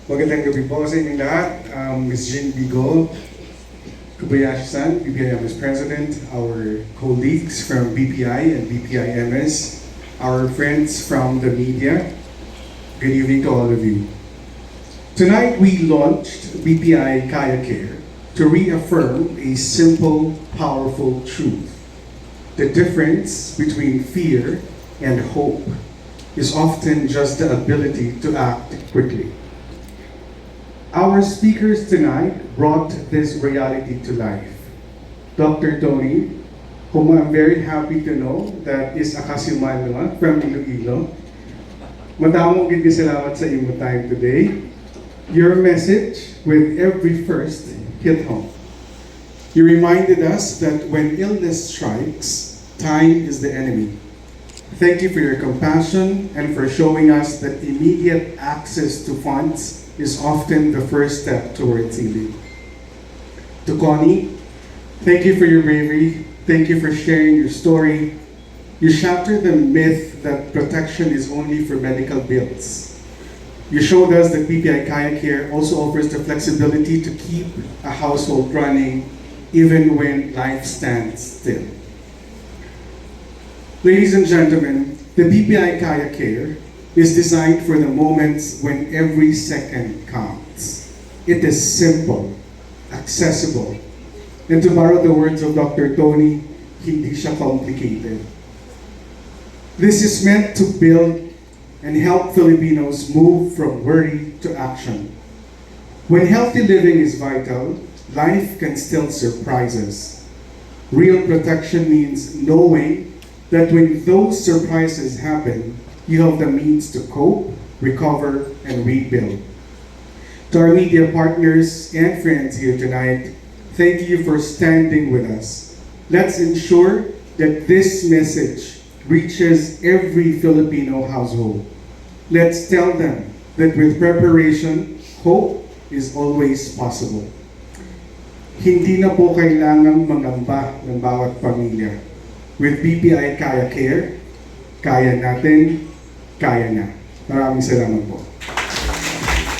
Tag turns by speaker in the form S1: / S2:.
S1: Magandang gabi po sa inyong lahat. Ms. Jean Bigo, Kobayashi-san, BPI-MS President, our colleagues from BPI and BPI-MS, our friends from the media, good evening to all of you. Tonight we launched BPI Kaya Care to reaffirm a simple, powerful truth. The difference between fear and hope is often just the ability to act quickly. Our speakers tonight brought this reality to life. Dr. Tony, whom I'm very happy to know that is a Kasimanwa from Iloilo. Madamong gid salamat sa imo time today. Your message with every first hit home. You reminded us that when illness strikes, time is the enemy. Thank you for your compassion and for showing us that immediate access to funds is often the first step towards healing. To Connie, thank you for your bravery. Thank you for sharing your story. You shattered the myth that protection is only for medical bills. You showed us that BPI Kaya Care also offers the flexibility to keep a household running even when life stands still. Ladies and gentlemen, the BPI Kaya Care is designed for the moments when every second counts. It is simple, accessible, and to borrow the words of Dr. Tony, hindi siya complicated. This is meant to build and help Filipinos move from worry to action. When healthy living is vital, life can still surprise us. Real protection means knowing that when those surprises happen, you have the means to cope, recover, and rebuild. To our media partners and friends here tonight, thank you for standing with us. Let's ensure that this message reaches every Filipino household. Let's tell them that with preparation, hope is always possible. Hindi na po kailangang mangamba ng bawat pamilya. With BPI Kaya Care, kaya natin, kaya na. Maraming salamat po.